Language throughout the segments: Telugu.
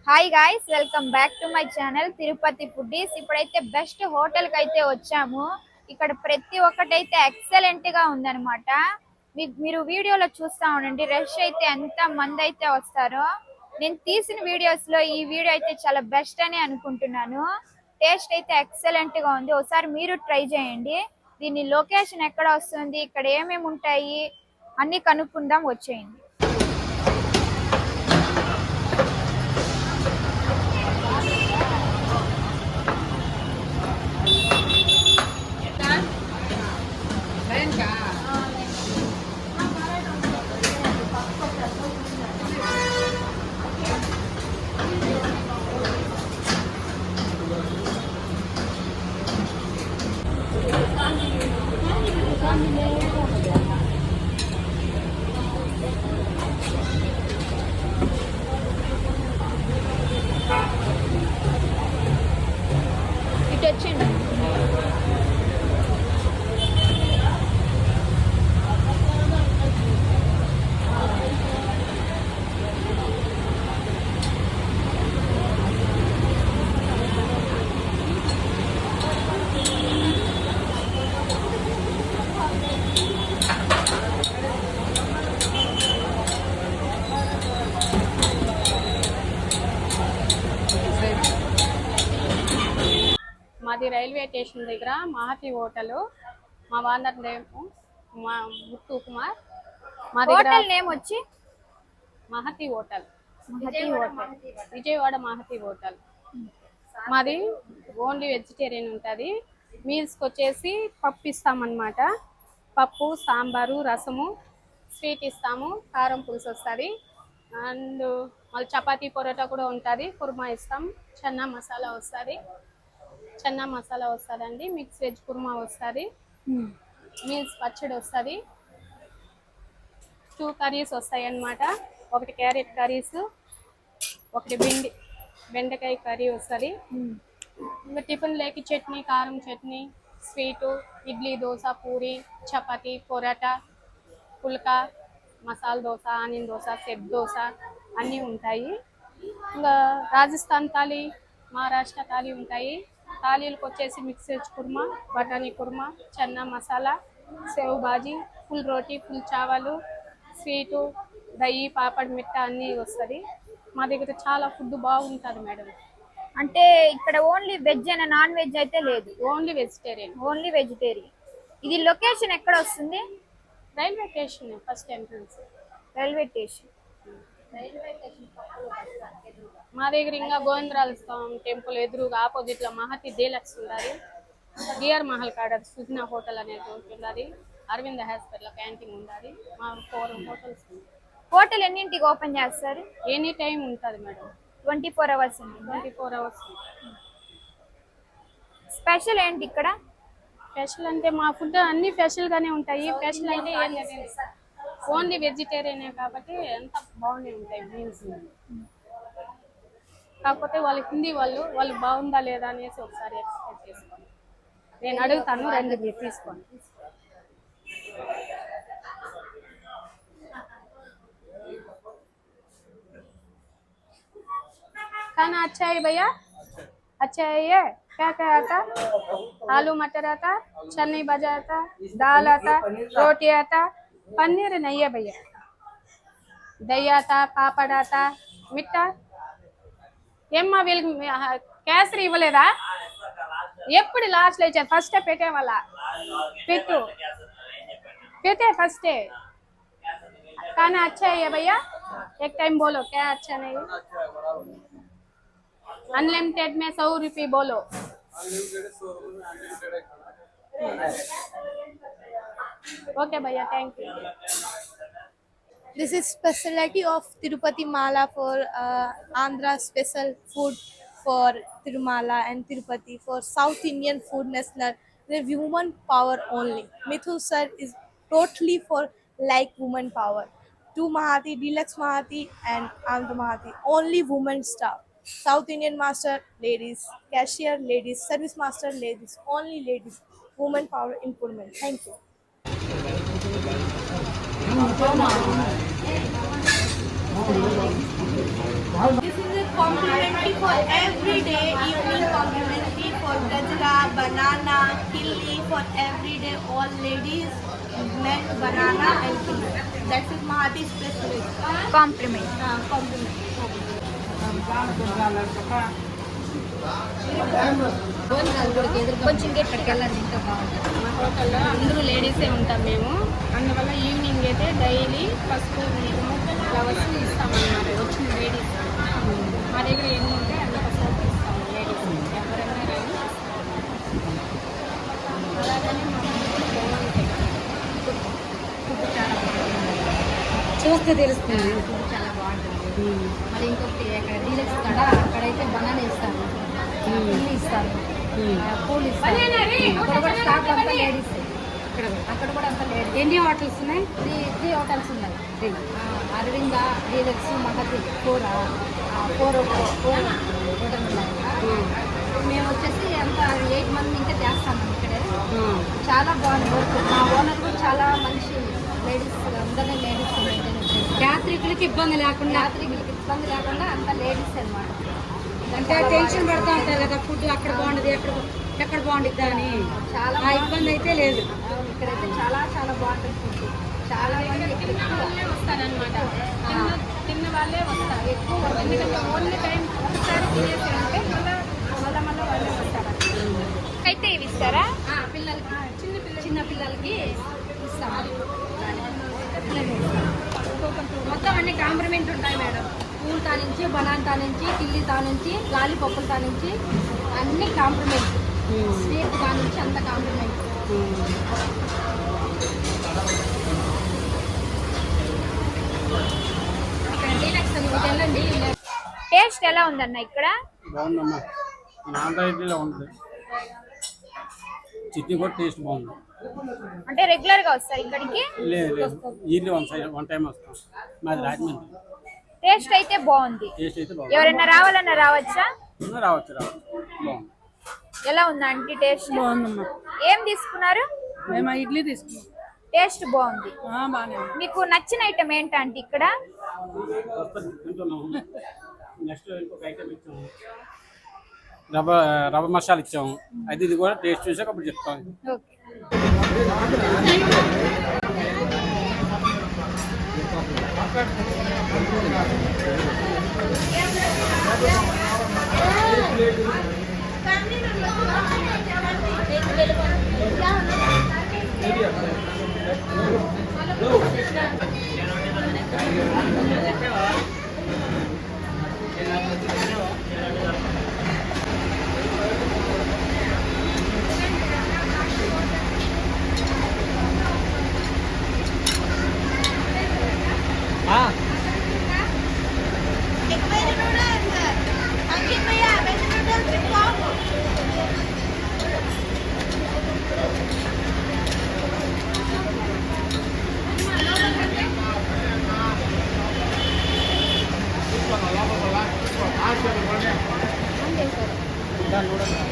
Hi guys, welcome back to my channel Tirupati foodies. ఇప్పుడైతే బెస్ట్ హోటల్ కి అయితే వచ్చాము. ఇక్కడ ప్రతి ఒక్కటైతే ఎక్సలెంట్ గా ఉందన్నమాట. మీరు వీడియోలో చూస్తా ఉండండి. రష్ అయితే ఎంత మంది అయితే వస్తారో. నేను తీసిన వీడియోస్ లో ఈ వీడియో అయితే చాలా బెస్ట్ అని అనుకుంటున్నాను. టేస్ట్ అయితే ఎక్సలెంట్ గా ఉంది. ఒకసారి మీరు ట్రై చేయండి. దీని లొకేషన్ ఎక్కడ వస్తుంది, ఇక్కడ ఏమేమి ఉంటాయి అన్ని కనుక్కుందాం, వచ్చేయండి. ఇటు వచ్చింది. మాది రైల్వే స్టేషన్ దగ్గర మహతి హోటల్. మా ఓనర్ నేమ్ ముత్తు కుమార్. మా దగ్గర హోటల్ నేమ్ వచ్చి మహతి హోటల్, విజయవాడ మహతి హోటల్. మాది ఓన్లీ వెజిటేరియన్ ఉంటుంది. మీల్స్కి వచ్చేసి పప్పు ఇస్తామన్నమాట. పప్పు, సాంబారు, రసము, స్వీట్ ఇస్తాము, కారం పులుసు వస్తుంది. అండ్ మళ్ళీ చపాతీ పొరోటా కూడా ఉంటుంది. కుర్మా ఇస్తాం, చెన్నా మసాలా వస్తుంది. చెన్నా మసాలా వస్తుందండి. మిక్స్ వెజ్ కుర్మా వస్తుంది. మీల్స్ పచ్చడి వస్తుంది. 2 కర్రీస్ వస్తాయి అన్నమాట. ఒకటి క్యారెట్ కర్రీస్, ఒకటి బెండకాయ కర్రీ వస్తుంది. ఇంకా టిఫిన్ లేకి చట్నీ, కారం చట్నీ, స్వీటు, ఇడ్లీ, దోశ, పూరి, చపాతీ, పొరాటా, పుల్కా, మసాలా దోశ, ఆనియన్ దోశ, సెట్ దోశ అన్నీ ఉంటాయి. ఇంకా రాజస్థాన్ థాలీ, మహారాష్ట్ర థాలీ ఉంటాయి. థాలీలకు వచ్చేసి మిక్స్ వెజ్ కుర్మా, బఠానీ కుర్మా, చన్నా మసాలా, సేవ్ బాజీ, ఫుల్ రోటీ, ఫుల్ చావలు, స్వీటు, దహి, పాపడ్, మిట్టా అన్నీ వస్తుంది. మా దగ్గర చాలా ఫుడ్ బాగుంటుంది మేడం. అంటే ఇక్కడ ఓన్లీ వెజ్ అయినా, నాన్ వెజ్ అయితే లేదు? Only vegetarian. Only vegetarian. ఇది లొకేషన్ ఎక్కడ వస్తుంది? Railway station first entrance. Railway station. మా దగ్గర ఇంకా గోవిందరాజ స్వామి టెంపుల్ ఎదురుగా ఆపోజిట్ లో మహతి డీలక్స్ ఉండాలి. డిఆర్ మహల్ కాడ సుజనా హోటల్ అనేది ఉండాలి. అరవింద్ హాస్పిటల్ క్యాంటీన్ ఉండాలి. మా 4 హోటల్స్. హోటల్ ఎన్నింటికి ఓపెన్ చేస్తారు? ఎనీ టైం ఉంటుంది మేడం. 24 అవర్స్. 24 అవర్స్. స్పెషల్ ఏంటి ఇక్కడ? స్పెషల్ అంటే మా ఫుడ్ అన్ని స్పెషల్ గానే ఉంటాయి. స్పెషల్ అంటే ఓన్లీ వెజిటేరియనే కాబట్టి ఎంత బాగునే ఉంటాయి మీల్స్. కాకపోతే వాళ్ళు హిందీ వాళ్ళు బాగుందా లేదా అనేసి ఒకసారి ఎక్స్పెక్ట్ చేసుకోండి. నేను అడుగుతాను, రండి మీరు తీసుకోండి. खाना अच्छा है भैया? अच्छा है ये? क्या क्या आता? आलू मटर आता, चने भजा आता, दाल आता, रोटी आता, पनीर नहीं है भैया, दही आता, पापड़ आता, मिठा ఏమ్మా వీళ్ళకి కేసరి ఇవ్వలేదా? ఎప్పుడు లాస్ట్ లో ఇచ్చారు, ఫస్టే పెట్టే వాళ్ళ పెట్టే ఫస్టే. खाना अच्छा है भैया? एक टाइम बोलो क्या अच्छा नहीं? अनलिमिटेड में 100 रुपये बोलो. ओके भैया, thank you. This is specialty of Tirupati Mala for Andhra special food for Tirumala and Tirupati for South Indian food national. The woman power only. Mithu sir is totally for like woman power. 2 Mahati, Deluxe Mahati and Andhra Mahati. Only woman staff. South Indian master ladies, cashier ladies, service master ladies, only ladies. Woman power improvement. Thank you. This is a compliment for everyday evening complimentary for gajra, banana, killi for everyday all ladies, men banana and killi. That is Mahati specialist. Compliment. Compliment. కొంచెం గట్టిగా వెళ్ళండి, ఇంకా బాగుంటుంది. మా హోటల్లో అందరూ లేడీసే ఉంటాం మేము. అందువల్ల ఈవినింగ్ అయితే డైలీ పసుపు కుంకుమ ఫ్లవర్స్ ఇస్తామన్నమాట వచ్చిన లేడీస్. మా దగ్గర ఎన్ని ఉంటే అన్ని పసుపు ఇస్తాము లేడీస్ ఎవరైనా కానీ. అలాగని మా హోటల్ బాగుంటాయి. ఫుడ్ చాలా బాగుంటుంది, చూస్తే తెలుస్తుంది. ఫుడ్ చాలా బాగుంటుంది. మరి ఇంకొకటి అక్కడ డీలక్స్ కాడ అక్కడైతే బనానా ఇస్తాను, ఇల్లు ఇస్తాను, పూలు ఇస్తాను. అక్కడ కూడా స్టాక్ అంతా లేడీస్, అక్కడ కూడా అంతా లేడీస్. ఎన్ని హోటల్స్ ఉన్నాయి? త్రీ హోటల్స్ ఉన్నాయి. Aravinda, deluxe, Mahati, four hotel ఉన్నాయి. మేము వచ్చేసి అంత 8 మంది ఇంకా చేస్తాము ఇక్కడే. చాలా బాగుంది వర్క్. మా ఓనర్ కూడా చాలా మంచి లేడీస్, అందరినీ లేడీస్ మెయింటైన్ చేస్తారు. యాత్రికులకి ఇబ్బంది లేకుండా, యాత్రికులకి ఇబ్బంది లేకుండా అంతా లేడీస్ అన్నమాట. అంటే టెన్షన్ పడతా ఉంటారు కదా, ఫుడ్ అక్కడ బాగుండదు ఎక్కడ బాగుండిద్దా అని. చాలా ఆ ఇబ్బంది అయితే లేదు. అవును, ఇక్కడైతే చాలా చాలా బాగుంటుంది ఫుడ్. చాలా మంది ఇక్కడ ఎక్కువ వస్తారనమాట. తిన్న వాళ్ళే వస్తారు ఎక్కువ. ఎందుకంటే ఓన్లీ టైం ఒకసారి తినేసి ఉంటే మళ్ళీ వాళ్ళే వస్తారు. అయితే ఇవి ఇస్తారా? పిల్లలకి చిన్న పిల్లలకి ఇస్తాం. మొత్తం అన్ని కాంప్లిమెంట్ ఉంటాయి మేడం. పూల్ తా నుంచి, బనానా తా నుంచి, కిల్లి తా నుంచి, లాలీపప్పుల తా నుంచి అన్ని కాంప్లిమెంట్. స్వీట్ తా నుంచి అంత కాంప్లిమెంట్. ఇక్కడ డీలక్స్ అని ఒకటి వెళ్ళండి. టేస్ట్ ఎలా ఉందన్న ఇక్కడ? బాగుందమ్మా, ఆంధ్ర ఇడ్లీలో ఉంటుంది. చట్నీ కూడా టేస్ట్ బాగుంది. అంటే రెగ్యులర్ గా వస్తారు ఇక్కడికి? లేదు ఇడ్లీ వన్ టైం వస్తాం. మాది రాజమండ్రి. టేస్ట్ అయితే బాగుంది. టేస్ట్ అయితే బాగుంది. ఎవరైనా రావాలన్నా రావచ్చా? రావచ్చు బాగుంది. ఎలా ఉందా ఆంటీ టేస్ట్? బాగుందమ్మా. ఏం తీసుకున్నారు? మేము ఇడ్లీ తీసుకున్నాం. టేస్ట్ బాగుంది. బాగానే మీకు నచ్చిన ఐటమ్ ఏంటంటే ఇక్కడ? తింటున్నాము. నెక్స్ట్ ఇంకొక ఐటమ్ ఇచ్చాము, రవ్వ మసాలా ఇచ్చాము. అది ఇది కూడా టేస్ట్ చూసాక అప్పుడు చెప్తాను. ఓకే.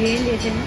ఏం చేసాను?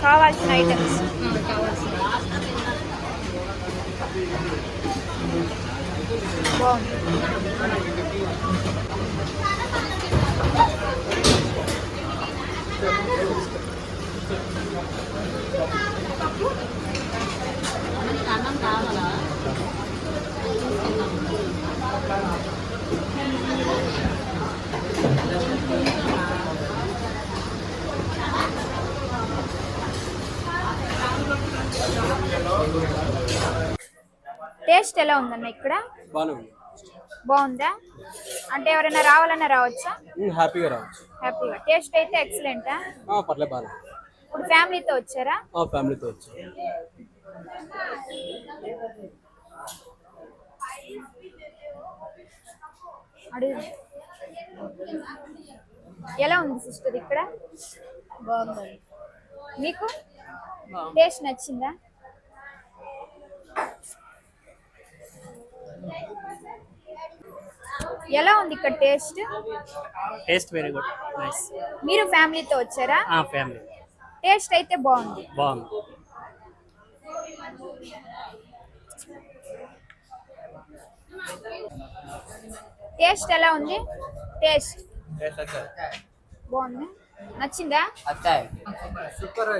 కావాల్సిన ఐటమ్స్ బాగుంది. టేస్ట్ ఎలా ఉందన్న ఇక్కడ? బాగానే ఉంది. బాగుందా? అంటే ఎవరైనా రావాలన్నా రావచ్చా? హ్యాపీగా రావచ్చు. హ్యాపీగా. టేస్ట్ అయితే ఎక్సలెంటా? పర్లేదు బాగా. ఇప్పుడు ఫ్యామిలీతో వచ్చారా? ఫ్యామిలీతో వచ్చి. అడుగు. ఎలా ఉంది సిస్టర్ ఇక్కడ? బాగుందండి. మీకు టేస్ట్ నచ్చిందా? ఎలా ఉంది ఇక్కడ taste? Taste very good, nice. మీరు ఫ్యామిలీతో వచ్చారా? ఫ్యామిలీ. టేస్ట్ అయితే బాగుంది. బాగుంది. టేస్ట్ ఎలా ఉంది? టేస్ట్ బాగుంది. నచ్చిందా? సూపర్.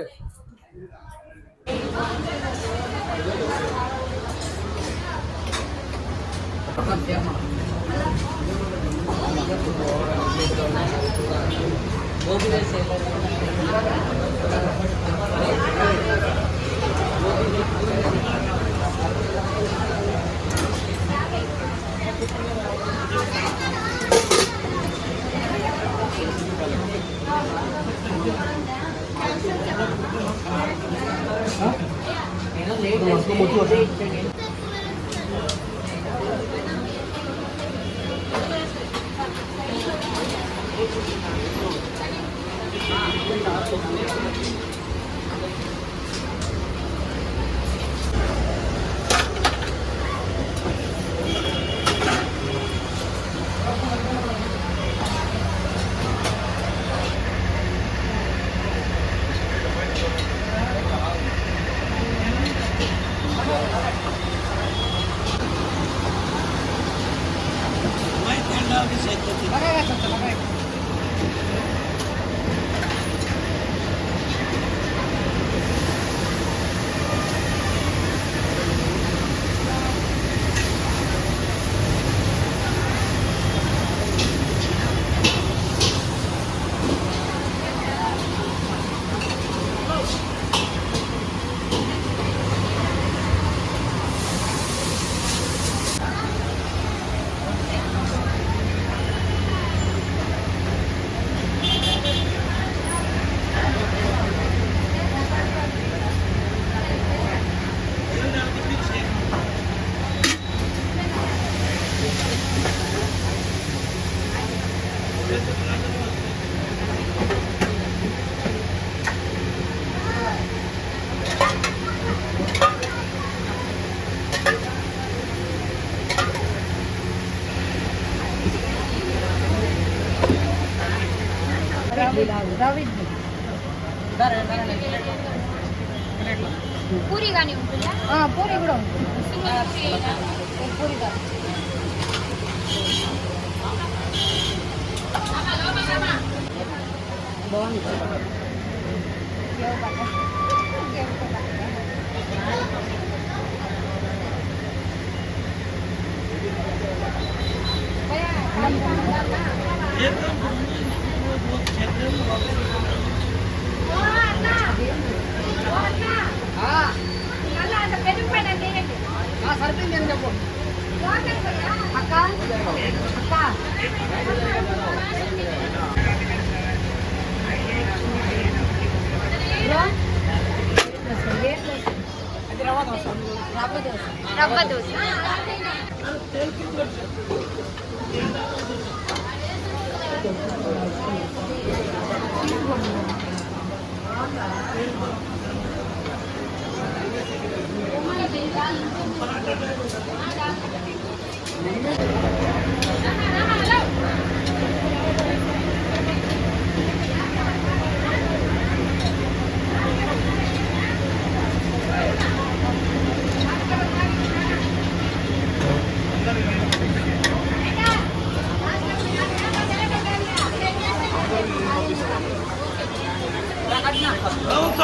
పూరి కానీ ఉంటుందా? పూరి కూడా ఉంటుంది. పూరి కాదు. Rava dosa. Hello.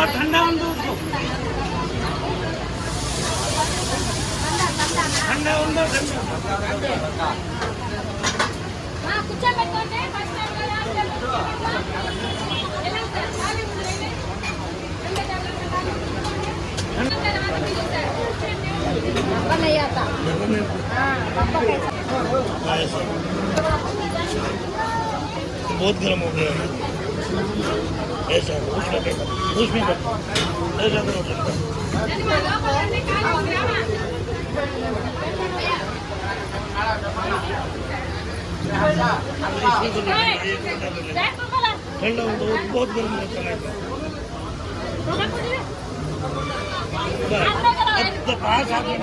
కూర్చోబెట్టుకోండి bus stand కదా ఎలా సార్ ఖాళీ ఉంది बहुत गर्म हो गया है ऐसा उसमें ऐसा करो ठंडा हो तो बहुत गर्म होता है तो पास आ गए